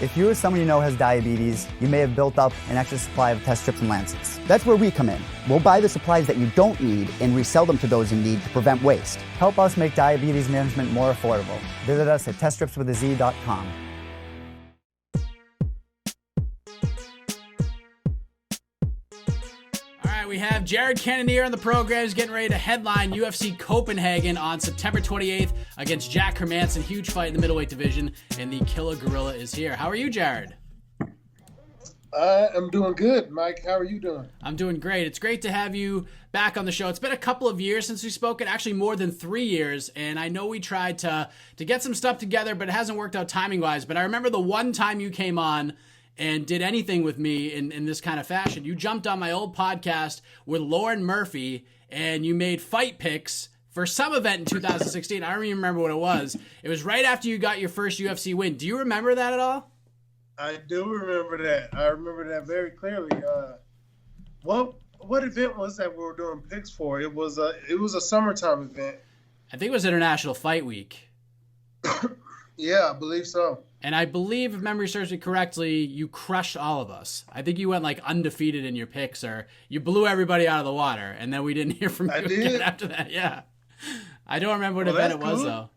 If you or someone you know has diabetes, you may have built up an extra supply of test strips and lancets. That's where we come in. We'll buy the supplies that you don't need and resell them to those in need to prevent waste. Help us make diabetes management more affordable. Visit us at teststripswithaz.com. We have Jared Cannonier on the program. He's getting ready to headline UFC Copenhagen on September 28th against Jack Hermansson. Huge fight in the middleweight division, and the Killa Gorilla is here. How are you, Jared? I'm doing good, Mike. How are you doing? I'm doing great. It's great to have you back on the show. It's been a couple of years since we've spoken, actually more than 3 years, and I know we tried to get some stuff together, but it hasn't worked out timing-wise. But I remember the one time you came on and did anything with me in this kind of fashion. You jumped on my old podcast with Lauren Murphy, and you made fight picks for some event in 2016. I don't even remember what it was. It was right after you got your first UFC win. Do you remember that at all? I do remember that. I remember that very clearly. What event was that we were doing picks for? It was a summertime event. I think it was International Fight Week. Yeah, I believe so. And I believe, if memory serves me correctly, you crushed all of us. I think you went like undefeated in your picks, or you blew everybody out of the water, and then we didn't hear from you again after that. Yeah. I don't remember what event it was, though.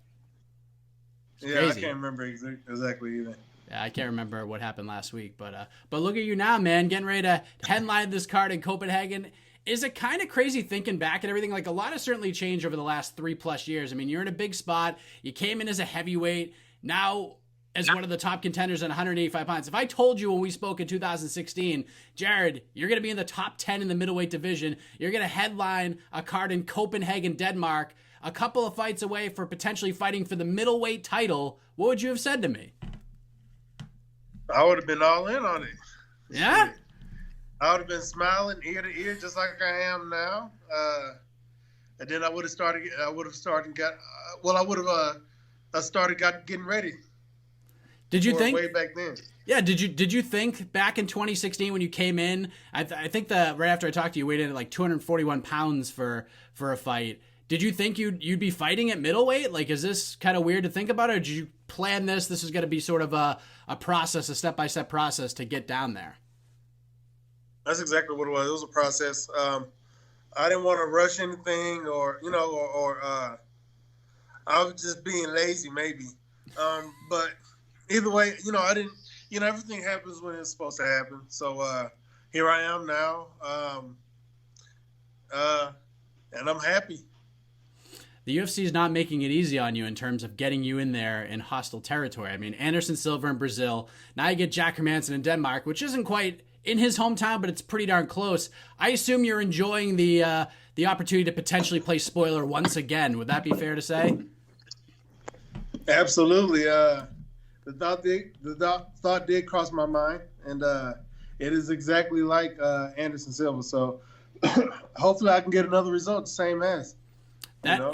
Yeah, crazy. I can't remember exactly either. Yeah, I can't remember what happened last week. But look at you now, man, getting ready to headline this card in Copenhagen. Is it kind of crazy thinking back at everything? Like, a lot has certainly changed over the last 3+ years. I mean, you're in a big spot. You came in as a heavyweight. Now, as one of the top contenders at 185 pounds. If I told you when we spoke in 2016, Jared, you're going to be in the top 10 in the middleweight division, you're going to headline a card in Copenhagen, Denmark, a couple of fights away for potentially fighting for the middleweight title, what would you have said to me? I would have been all in on it. Yeah? I would have been smiling ear to ear just like I am now. And then I would have started getting ready. Did you think way back then? Yeah. Did you think back in 2016 when you came in? I think that right after I talked to you, you weighed in at like 241 pounds for a fight. Did you think you'd be fighting at middleweight? Like, is this kind of weird to think about, or did you plan this? This is going to be sort of a process, a step-by-step process to get down there. That's exactly what it was. It was a process. I didn't want to rush anything, or I was just being lazy, maybe. But either way, I didn't. Everything happens when it's supposed to happen. So here I am now, and I'm happy. The UFC is not making it easy on you in terms of getting you in there in hostile territory. I mean, Anderson Silva in Brazil. Now you get Jack Hermansson in Denmark, which isn't quite in his hometown, but it's pretty darn close. I assume you're enjoying the opportunity to potentially play spoiler once again. Would that be fair to say? Absolutely. The thought did cross my mind, and it is exactly like Anderson Silva. So hopefully I can get another result the same as. Trying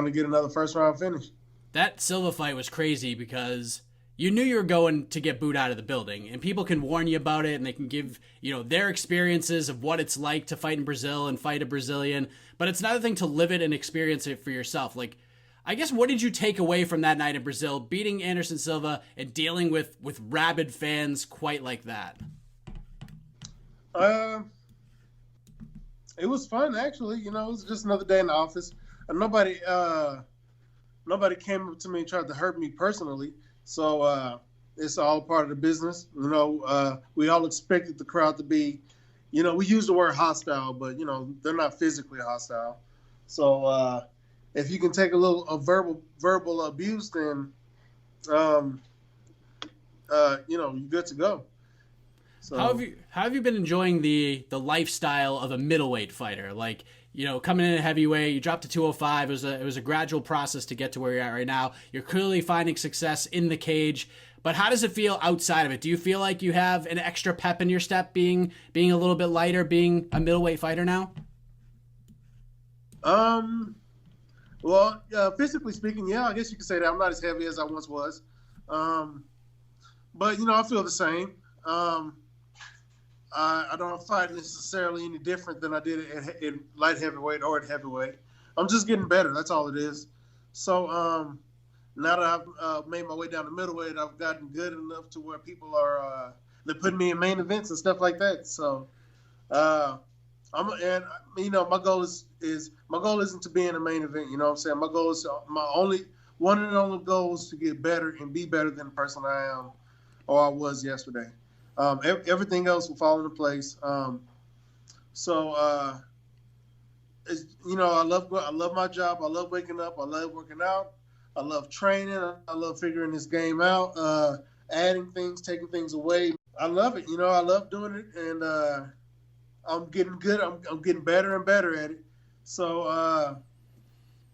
to get another first round finish. That Silva fight was crazy because you knew you were going to get booed out of the building, and people can warn you about it, and they can give their experiences of what it's like to fight in Brazil and fight a Brazilian. But it's another thing to live it and experience it for yourself. Like, I guess, what did you take away from that night in Brazil, beating Anderson Silva and dealing with rabid fans quite like that? It was fun, actually. It was just another day in the office. Nobody came up to me and tried to hurt me personally. So it's all part of the business. We all expected the crowd to be, we use the word hostile, but, they're not physically hostile. So if you can take a verbal abuse, then, you're good to go. So, how have you been enjoying the lifestyle of a middleweight fighter? Like, coming in at heavyweight, you dropped to 205. It was a gradual process to get to where you're at right now. You're clearly finding success in the cage, but how does it feel outside of it? Do you feel like you have an extra pep in your step being a little bit lighter, being a middleweight fighter now? Well, physically speaking, yeah, I guess you could say that. I'm not as heavy as I once was. But, I feel the same. I don't fight necessarily any different than I did in light heavyweight or at heavyweight. I'm just getting better. That's all it is. So, now that I've made my way down to middleweight, I've gotten good enough to where people are they're putting me in main events and stuff like that. So, my goal is my goal isn't to be in a main event. You know what I'm saying? My goal is one and only goal is to get better and be better than the person I am or I was yesterday. Everything else will fall into place. I love my job. I love waking up. I love working out. I love training. I love figuring this game out, adding things, taking things away. I love it. I love doing it, and I'm getting good. I'm getting better and better at it. So,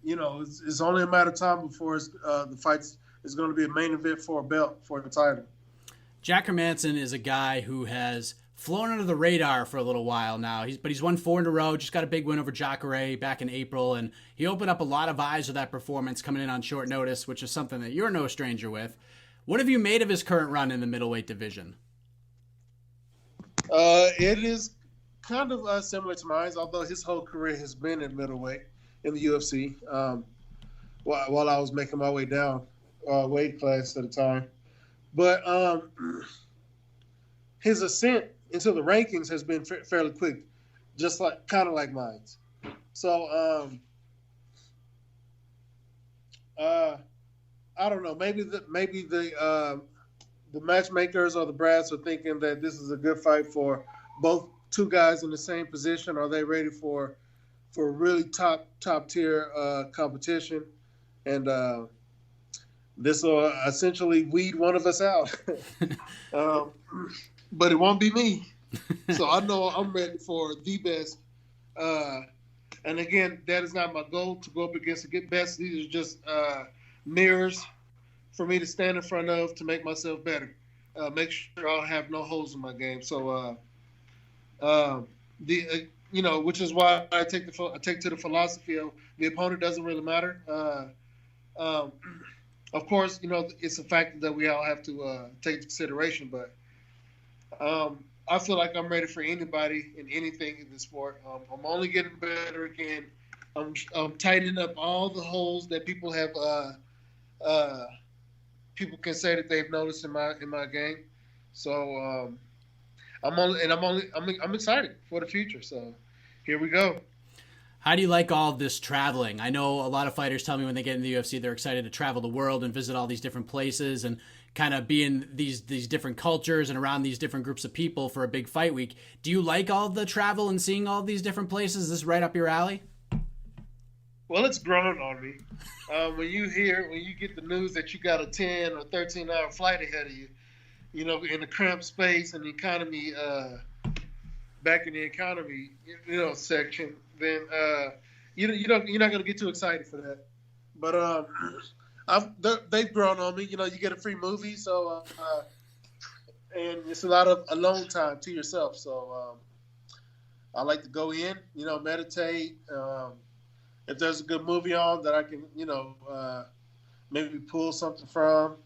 it's only a matter of time before the fight is going to be a main event for a belt, for the title. Jack Hermansson is a guy who has flown under the radar for a little while now. He's won 4 in a row, just got a big win over Jacare back in April, and he opened up a lot of eyes with that performance coming in on short notice, which is something that you're no stranger with. What have you made of his current run in the middleweight division? It is kind of similar to mine, although his whole career has been in middleweight in the UFC while I was making my way down weight class at the time. But his ascent into the rankings has been fairly quick, just kind of like mine. So I don't know. Maybe the matchmakers or the brass are thinking that this is a good fight for both two guys in the same position. Are they ready for really top tier competition? And this will essentially weed one of us out. But it won't be me. So I know I'm ready for the best. And again, that is not my goal to go up against the best. These are just mirrors for me to stand in front of to make myself better. Make sure I have no holes in my game. So, which is why I take to the philosophy of the opponent doesn't really matter. Of course, it's a factor that we all have to take into consideration, but I feel like I'm ready for anybody and anything in this sport. I'm only getting better again. I'm tightening up all the holes that people have. People can say that they've noticed in my game. So I'm excited for the future. So here we go. How do you like all this traveling? I know a lot of fighters tell me when they get in the UFC, they're excited to travel the world and visit all these different places and kind of be in these different cultures and around these different groups of people for a big fight week. Do you like all the travel and seeing all these different places? Is this right up your alley? Well, it's grown on me. When you get the news that you got a 10 or 13-hour flight ahead of you, in the cramped space and the economy, back in the economy, section, then you're not going to get too excited for that. But they've grown on me. You get a free movie, so and it's a lot of alone time to yourself. So I like to go in, meditate. If there's a good movie on that I can, maybe pull something from.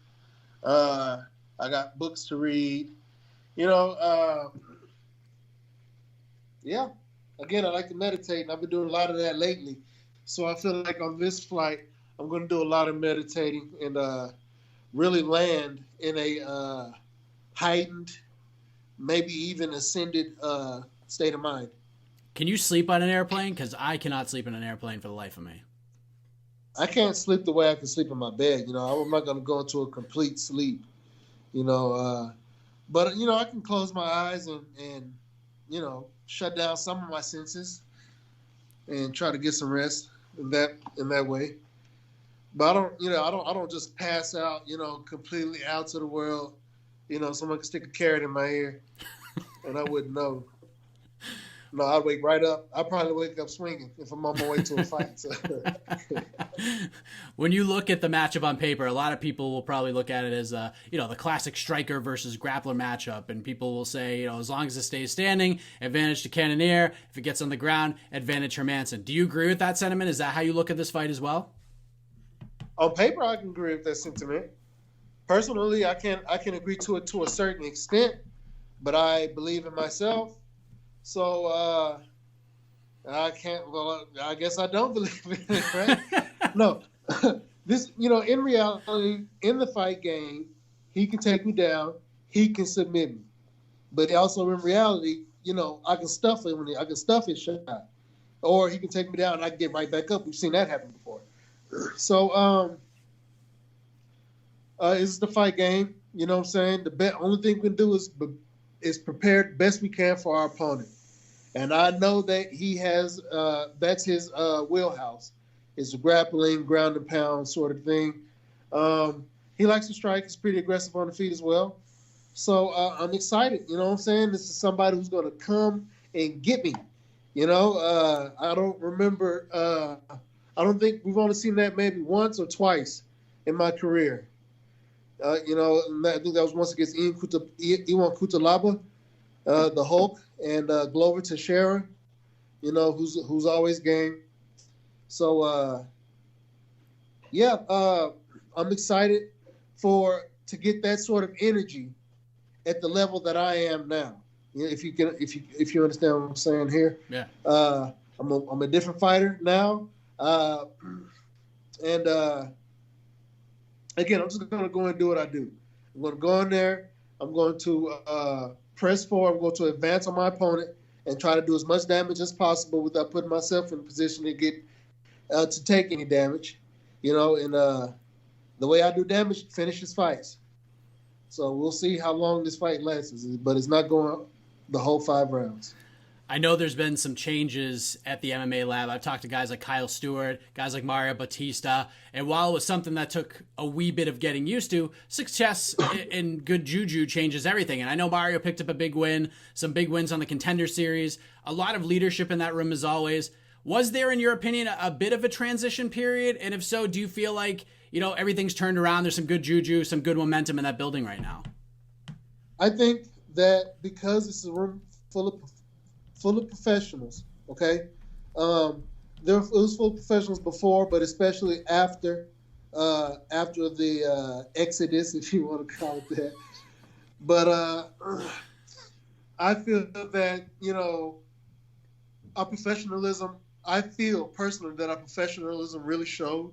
I got books to read. Yeah. Again, I like to meditate, and I've been doing a lot of that lately. So I feel like on this flight, I'm going to do a lot of meditating and really land in a heightened, maybe even ascended state of mind. Can you sleep on an airplane? Because I cannot sleep in an airplane for the life of me. I can't sleep the way I can sleep in my bed. I'm not going to go into a complete sleep, But, I can close my eyes and shut down some of my senses and try to get some rest in that way. But I don't just pass out, completely out to the world. Someone can stick a carrot in my ear and I wouldn't know. No, I'd wake right up. I'd probably wake up swinging if I'm on my way to a fight. So. When you look at the matchup on paper, a lot of people will probably look at it as, the classic striker versus grappler matchup. And people will say, as long as it stays standing, advantage to Cannonier. If it gets on the ground, advantage Hermanson. Do you agree with that sentiment? Is that how you look at this fight as well? On paper, I can agree with that sentiment. Personally, I can agree to it to a certain extent, but I believe in myself. So I can't. Well, I guess I don't believe in it, right? No, this, in reality, in the fight game, he can take me down. He can submit me. But also in reality, I can stuff him. I can stuff his shot. Or he can take me down and I can get right back up. We've seen that happen before. So, it's the fight game. You know what I'm saying? The only thing we can do is prepare the best we can for our opponent. And I know that he has, that's his wheelhouse. It's a grappling, ground and pound sort of thing. He likes to strike. He's pretty aggressive on the feet as well. So I'm excited. You know what I'm saying? This is somebody who's going to come and get me. I don't remember. I don't think we've only seen that maybe once or twice in my career. I think that was once against Iwan Kutalaba, the Hulk, and Glover Teixeira, who's always game. So, I'm excited to get that sort of energy at the level that I am now. If you understand what I'm saying here. Yeah. I'm a different fighter now, and again, I'm just going to go and do what I do. I'm going to go in there. I'm going to press forward. I'm going to advance on my opponent and try to do as much damage as possible without putting myself in a position to get to take any damage. And the way I do damage finishes fights. So we'll see how long this fight lasts, but it's not going the whole 5 rounds. I know there's been some changes at the MMA Lab. I've talked to guys like Kyle Stewart, guys like Mario Bautista, and while it was something that took a wee bit of getting used to, success and good juju changes everything. And I know Mario picked up a big win, some big wins on the Contender Series, a lot of leadership in that room as always. Was there, in your opinion, a bit of a transition period? And if so, do you feel like, everything's turned around, there's some good juju, some good momentum in that building right now? I think that because it's a room full of professionals, okay? It was full of professionals before, but especially after the exodus, if you want to call it that. But I feel that, our professionalism, I feel personally that our professionalism really showed.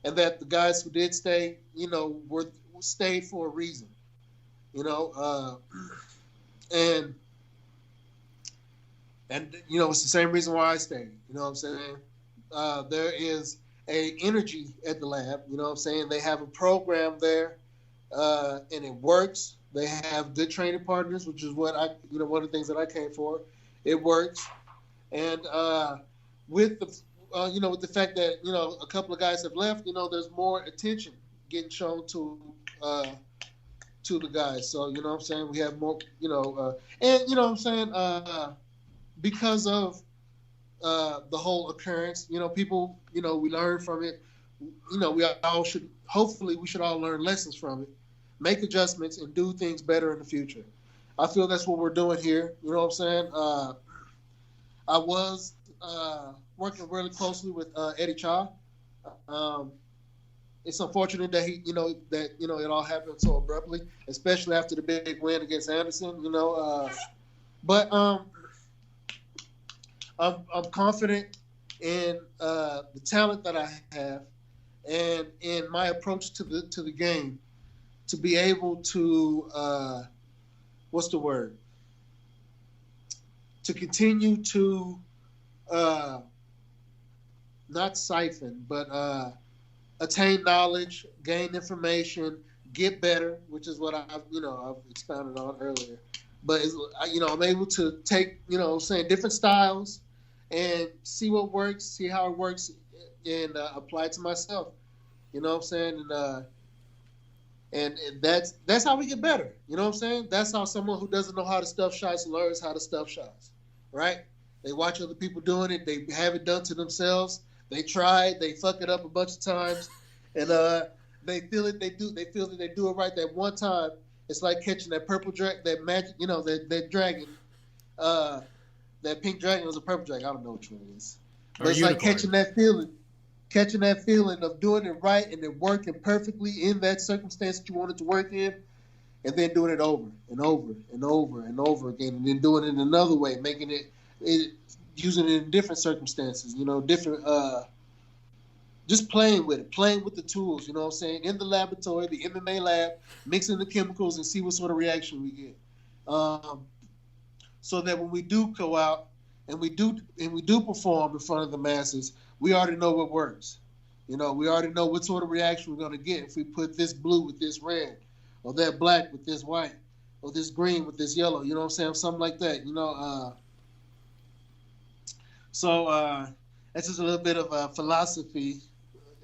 And that the guys who did stay, stayed for a reason, and it's the same reason why I stayed. You know what I'm saying? There is a energy at the lab. You know what I'm saying? They have a program there, and it works. They have good training partners, which is what one of the things that I came for. It works, and with the fact that a couple of guys have left, there's more attention getting shown to the guys. So you know what I'm saying, we have more, and you know what I'm saying, because of the whole occurrence, people, we learn from it. We should all learn lessons from it, make adjustments, and do things better in the future. I feel that's what we're doing here. You know what I'm saying? I was working really closely with Eddie Cha. It's unfortunate that it all happened so abruptly, especially after the big win against Anderson. But I'm confident in the talent that I have and in my approach to the game to be able to to continue to not siphon, but attain knowledge, gain information, get better, which is what I've expounded on earlier. But I'm able to take different styles and see what works, see how it works, and apply it to myself. You know what I'm saying? And that's how we get better. You know what I'm saying? That's how someone who doesn't know how to stuff shots learns how to stuff shots, right? They watch other people doing it. They have it done to themselves. They try it. They fuck it up a bunch of times, and they feel it. They feel that they do it right that one time. It's like catching that purple dragon, that magic, that dragon. That pink dragon was a purple dragon. I don't know which one it is. But it's like catching that feeling of doing it right and it working perfectly in that circumstance that you wanted to work in, and then doing it over and over and over and over again, and then doing it another way, making it using it in different circumstances, different just playing with it, playing with the tools, you know what I'm saying, in the laboratory, the MMA lab, mixing the chemicals and see what sort of reaction we get. So that when we do go out and we do perform in front of the masses, we already know what works. You know, we already know what sort of reaction we're going to get if we put this blue with this red, or that black with this white, or this green with this yellow. You know what I'm saying? Something like that. You know. So that's just a little bit of a philosophy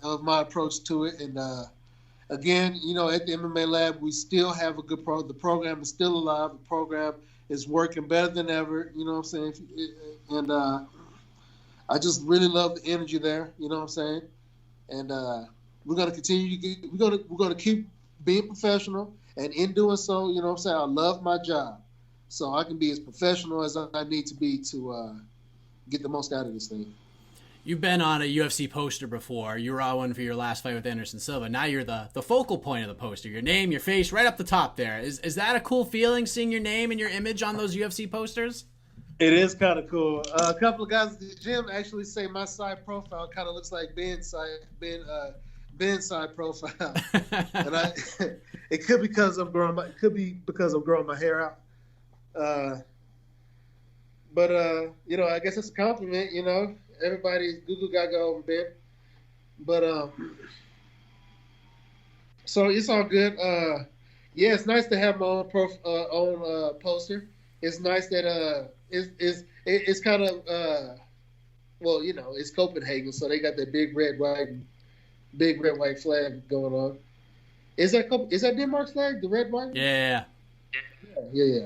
of my approach to it. And again, you know, at the MMA Lab, we still have a good the program is still alive. The program is working better than ever. You know what I'm saying? And I just really love the energy there. You know what I'm saying? And we're gonna continue. We're gonna keep being professional. And in doing so, you know what I'm saying, I love my job, so I can be as professional as I need to be to get the most out of this thing. You've been on a UFC poster before. You were on one for your last fight with Anderson Silva. Now you're the focal point of the poster. Your name, your face, right up the top there. Is that a cool feeling, seeing your name and your image on those UFC posters? It is kind of cool. A couple of guys at the gym actually say my side profile kind of looks like Ben's side profile, and it could be because I'm growing my hair out. But you know, I guess it's a compliment. You know, everybody's Google Gaga over Ben. But so it's all good. Yeah, it's nice to have my own poster. It's nice that it's kind of well, you know, it's Copenhagen, so they got that big red white flag going on. Is that Denmark's flag, the red white? Yeah.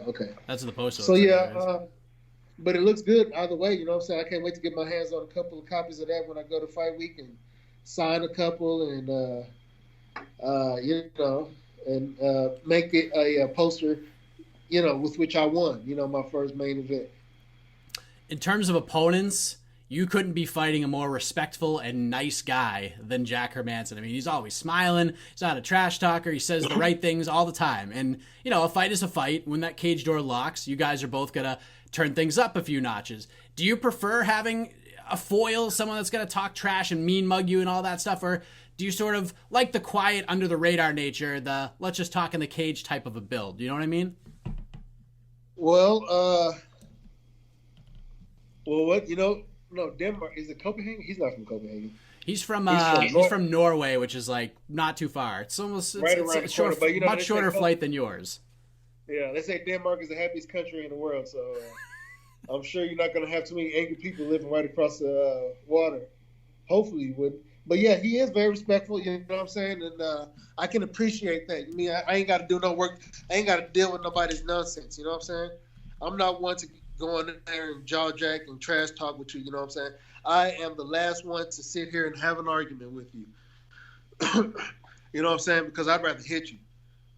Okay. That's the poster. So yeah, but it looks good either way. You know what I'm saying? I can't wait to get my hands on a couple of copies of that when I go to fight week and sign a couple and you know, and make it a poster, you know, with which I won. You know, my first main event. In terms of opponents, you couldn't be fighting a more respectful and nice guy than Jack Hermansson. I mean, he's always smiling. He's not a trash talker. He says the right things all the time. And, you know, a fight is a fight. When that cage door locks, you guys are both going to turn things up a few notches. Do you prefer having a foil, someone that's going to talk trash and mean mug you and all that stuff? Or do you sort of like the quiet, under the radar nature, the let's just talk in the cage type of a build? You know what I mean? Well, what, you know, no, Denmark. Is it Copenhagen? He's not from Copenhagen. He's from Norway, which is like not too far. It's almost right around the corner, but you know, much shorter flight than yours. Yeah, they say Denmark is the happiest country in the world, so I'm sure you're not going to have too many angry people living right across the water. Hopefully you wouldn't. But yeah, he is very respectful, you know what I'm saying? And I can appreciate that. I mean, I ain't got to do no work. I ain't got to deal with nobody's nonsense, you know what I'm saying? I'm not one to go in there and jaw jack and trash talk with you, you know what I'm saying? I am the last one to sit here and have an argument with you. You know what I'm saying? Because I'd rather hit you.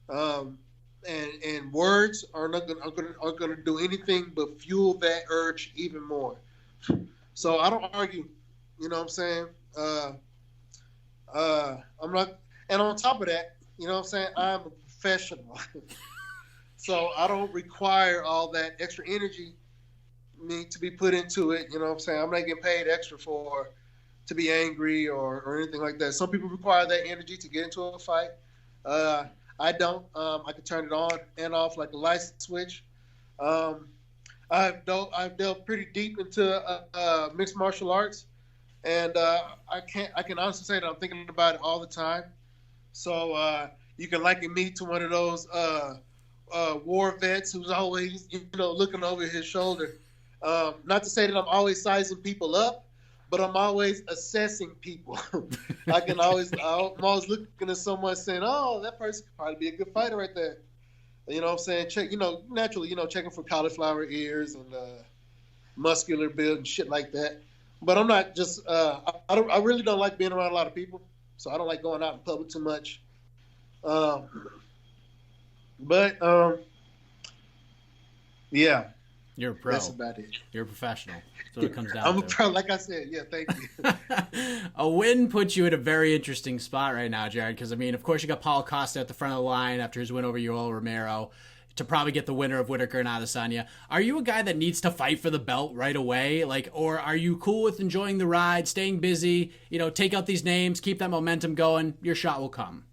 And words are gonna do anything but fuel that urge even more. So I don't argue, you know what I'm saying? I'm not, and on top of that, you know what I'm saying, I'm a professional. So I don't require all that extra energy to be put into it, you know what I'm saying? I'm not getting paid extra to be angry or anything like that. Some people require that energy to get into a fight. I don't. I can turn it on and off like a light switch. I've delved pretty deep into mixed martial arts, and I can honestly say that I'm thinking about it all the time. So you can liken me to one of those war vets who's always, you know, looking over his shoulder. Not to say that I'm always sizing people up, but I'm always assessing people. I'm always looking at someone saying, "Oh, that person could probably be a good fighter right there." You know what I'm saying? Check, you know, naturally, you know, checking for cauliflower ears and muscular build and shit like that. But I'm not just. I really don't like being around a lot of people, so I don't like going out in public too much. Yeah. You're a pro. That's about it. You're a professional. That's what it comes down to. I'm a pro, like I said. Yeah, thank you. A win puts you in a very interesting spot right now, Jared, because, I mean, of course, you got Paulo Costa at the front of the line after his win over Yoel Romero. to probably get the winner of Whitaker and Adesanya. Are you a guy that needs to fight for the belt right away? Like, or are you cool with enjoying the ride, staying busy, take out these names, keep that momentum going, your shot will come?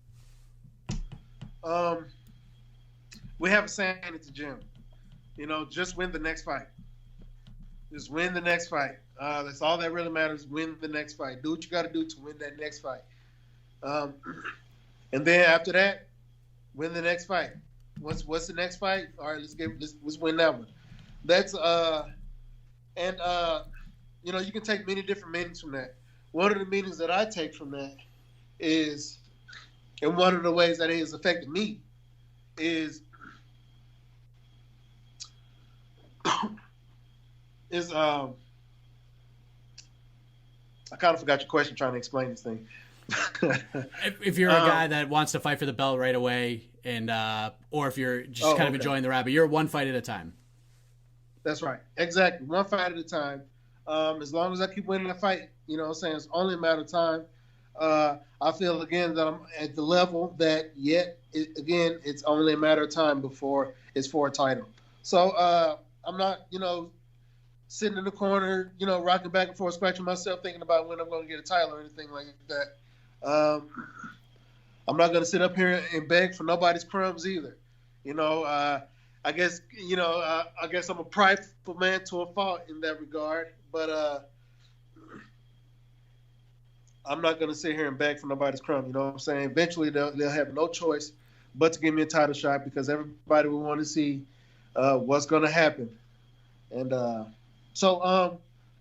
We have a saying at the gym, just win the next fight. Just win the next fight. That's all that really matters. Win the next fight. Do what you got to do to win that next fight. And then after that, win the next fight. What's the next fight? All right, let's win that one. That's you can take many different meanings from that. One of the meanings that I take from that is, and one of the ways that it has affected me is I kind of forgot your question trying to explain this thing. If you're a guy that wants to fight for the belt right away, and or if you're just kind of enjoying the ride, but you're one fight at a time. That's right. Exactly. One fight at a time. As long as I keep winning the fight, it's only a matter of time. I feel, again, that I'm at the level that it's only a matter of time before it's for a title. So I'm not, sitting in the corner, rocking back and forth, scratching myself, thinking about when I'm going to get a title or anything like that. I'm not going to sit up here and beg for nobody's crumbs either. I guess I'm a prideful man to a fault in that regard, but I'm not going to sit here and beg for nobody's crumbs. You know what I'm saying? Eventually they'll have no choice but to give me a title shot, because everybody will want to see what's going to happen. And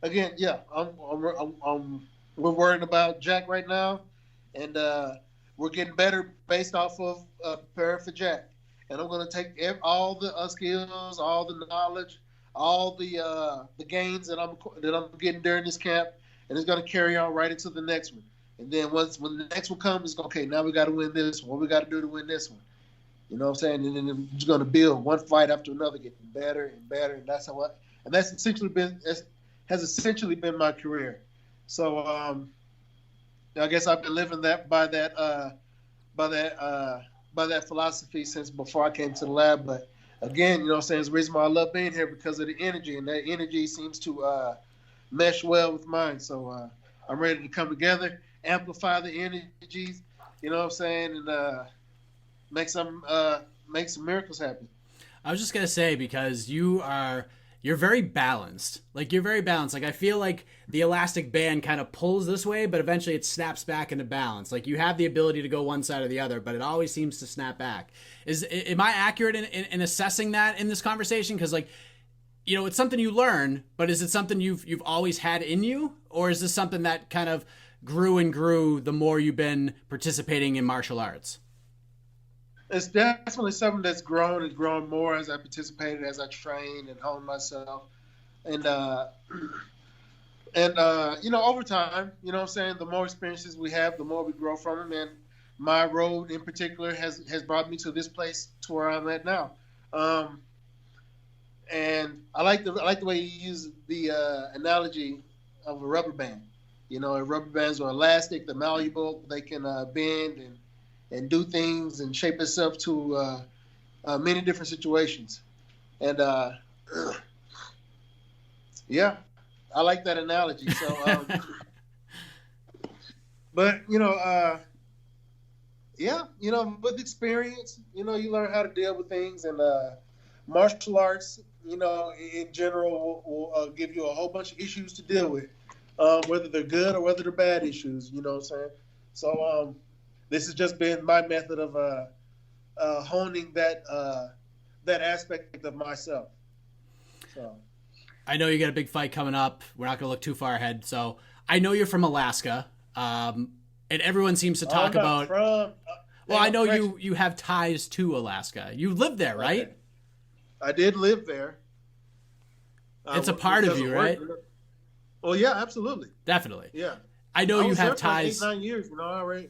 again, yeah, we're worried about Jack right now, and we're getting better based off of preparing for Jack. And I'm going to take all the skills, all the knowledge, all the gains that I'm getting during this camp, and it's going to carry on right into the next one. And then when the next one comes, it's okay. Now we got to win this one. What we got to do to win this one? You know what I'm saying? And then I'm just going to build one fight after another, getting better and better, and that's how. And that's essentially been my career. So I guess I've been living by that philosophy since before I came to the lab. But again, it's the reason why I love being here, because of the energy, and that energy seems to mesh well with mine. So I'm ready to come together, amplify the energies, and make some miracles happen. I was just gonna say, because you're very balanced. Like, you're very balanced. Like, I feel like the elastic band kind of pulls this way, but eventually it snaps back into balance. Like, you have the ability to go one side or the other, but it always seems to snap back. Am I accurate in assessing that in this conversation? Because, it's something you learn, but is it something you've always had in you? Or is this something that kind of grew and grew the more you've been participating in martial arts? It's definitely something that's grown and grown more as I participated, as I trained and honed myself. And over time, what I'm saying, the more experiences we have, the more we grow from them. And my road in particular has brought me to this place, to where I'm at now. And I like the way you use the analogy of a rubber band. Rubber bands are elastic, they're malleable, they can bend and do things and shape itself to many different situations. And yeah, I like that analogy. So, but with experience, you learn how to deal with things, and martial arts, in general, will give you a whole bunch of issues to deal with, whether they're good or whether they're bad issues. You know what I'm saying? So, this has just been my method of honing that aspect of myself. So, I know you got a big fight coming up. We're not going to look too far ahead. So I know you're from Alaska, and everyone seems to talk about. I know you have ties to Alaska. You live there, right? Okay. I did live there. It's a part of you, right? Well, yeah, absolutely. Definitely. Yeah. I know you have ties. For 8-9 years, I already,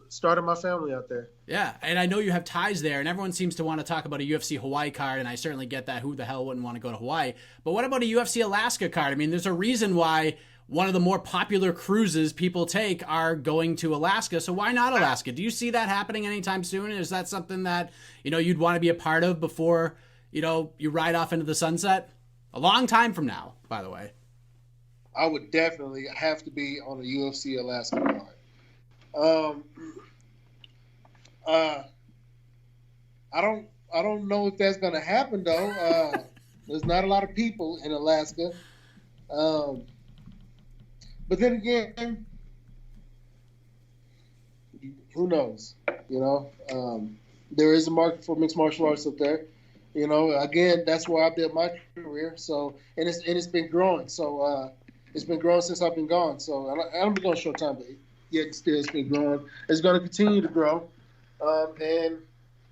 started my family out there. Yeah, and I know you have ties there, and everyone seems to want to talk about a UFC Hawaii card, and I certainly get that. Who the hell wouldn't want to go to Hawaii? But what about a UFC Alaska card? I mean, there's a reason why one of the more popular cruises people take are going to Alaska. So why not Alaska? Do you see that happening anytime soon? Is that something that, you'd want to be a part of before, you ride off into the sunset? A long time from now, by the way. I would definitely have to be on a UFC Alaska card. I don't know if that's going to happen though. There's not a lot of people in Alaska. But then again, who knows? There is a market for mixed martial arts up there. Again, that's where I built my career. So, and it's been growing. So, it's been growing since I've been gone. So, I don't been going a short time, but yet still it's been growing. It's going to continue to grow, and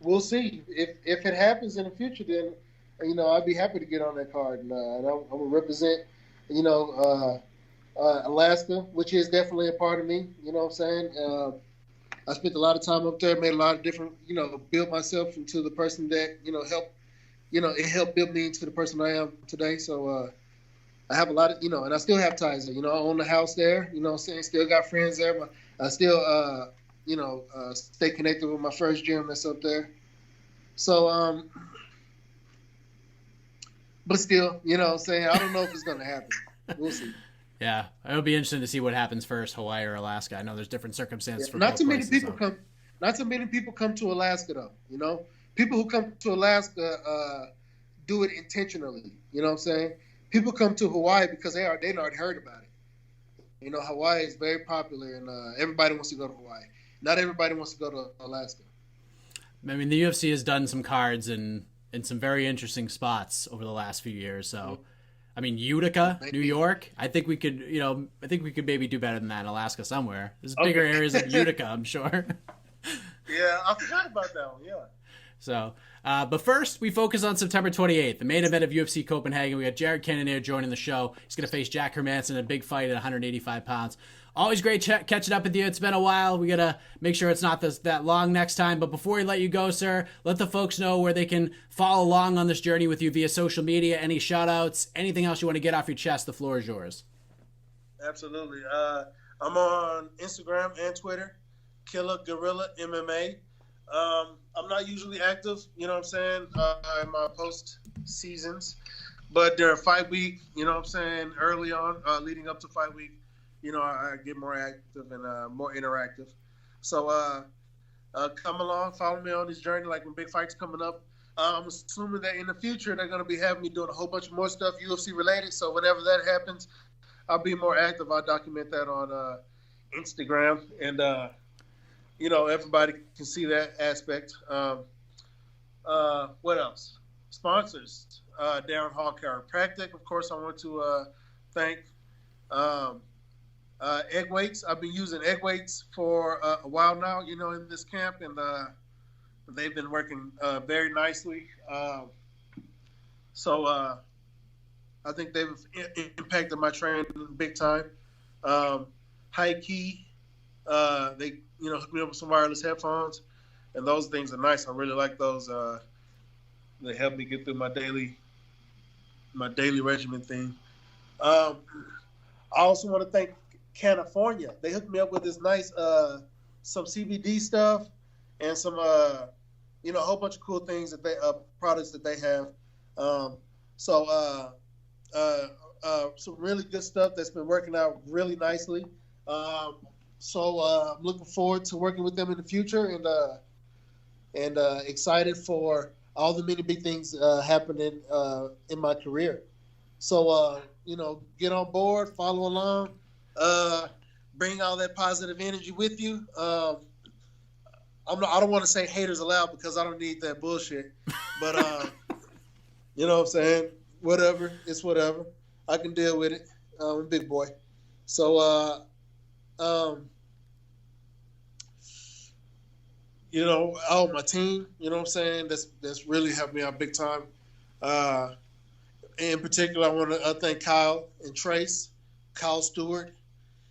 we'll see if it happens in the future. Then, I'd be happy to get on that card, and I'm gonna represent, Alaska, which is definitely a part of me. You know what I'm saying? I spent a lot of time up there, made a lot of different, built myself into the person that, it helped build me into the person I am today. So I have a lot of, and I still have ties there. I own the house there, what I'm saying? Still got friends there. But I still, stay connected with my first gym that's up there. So, but still, what I'm saying? I don't know if it's going to happen. We'll see. Yeah, it'll be interesting to see what happens first, Hawaii or Alaska. I know there's different circumstances for not both too many places, people come. Not too many people come to Alaska though. People who come to Alaska do it intentionally. You know what I'm saying? People come to Hawaii because they already heard about it. Hawaii is very popular, and everybody wants to go to Hawaii. Not everybody wants to go to Alaska. I mean, the UFC has done some cards in some very interesting spots over the last few years. So. Mm-hmm. I mean, Utica, New York. I think we could, maybe do better than that in Alaska somewhere. There's bigger areas of Utica, I'm sure. Yeah, I forgot about that one. Yeah. So, but first, we focus on September 28th, the main event of UFC Copenhagen. We got Jared Cannonier joining the show. He's going to face Jack Hermansson in a big fight at 185 pounds. Always great catching up with you. It's been a while. We got to make sure it's not that long next time. But before we let you go, sir, let the folks know where they can follow along on this journey with you via social media. Any shout-outs, anything else you want to get off your chest, the floor is yours. Absolutely. I'm on Instagram and Twitter, Killa Gorilla MMA. I'm not usually active, in my post seasons. But during fight week, early on, leading up to fight week, I get more active and more interactive. So come along, follow me on this journey. Like when big fights coming up, I'm assuming that in the future they're going to be having me doing a whole bunch more stuff UFC related. So whenever that happens, I'll be more active. I'll document that on Instagram, and everybody can see that aspect. What else? Sponsors: Darren Hall Chiropractic. Of course, I want to thank. Egg weights. I've been using egg weights for a while now, in this camp, and they've been working very nicely. So I think they've impacted my training big time. High key, they hooked me up with some wireless headphones, and those things are nice. I really like those. They help me get through my daily regimen thing. I also want to thank California. They hooked me up with this nice some CBD stuff and some a whole bunch of cool things that they products that they have. So some really good stuff that's been working out really nicely. So I'm looking forward to working with them in the future, and excited for all the many big things happening in my career. So get on board, follow along. Bring all that positive energy with you. I don't want to say haters allowed because I don't need that bullshit. But you know what I'm saying? Whatever, it's whatever. I can deal with it. I'm a big boy. So my team, what I'm saying? That's really helped me out big time. In particular, I want to thank Kyle and Trace, Kyle Stewart.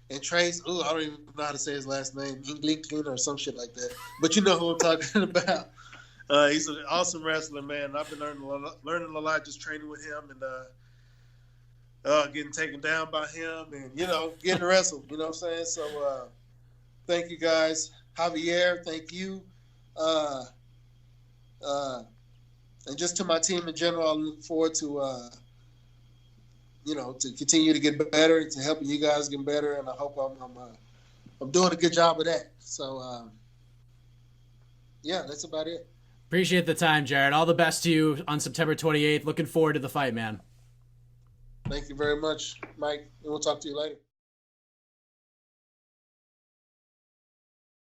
And Trace, I don't even know how to say his last name, Lincoln or some shit like that. But you know who I'm talking about. He's an awesome wrestler, man. I've been learning a lot just training with him. And getting taken down by him and, getting wrestled. You know what I'm saying? So thank you guys. Javier, thank you. And just to my team in general, I look forward to, to continue to get better and to helping you guys get better. And I hope I'm doing a good job of that. So, yeah, that's about it. Appreciate the time, Jared. All the best to you on September 28th. Looking forward to the fight, man. Thank you very much, Mike. And we'll talk to you later.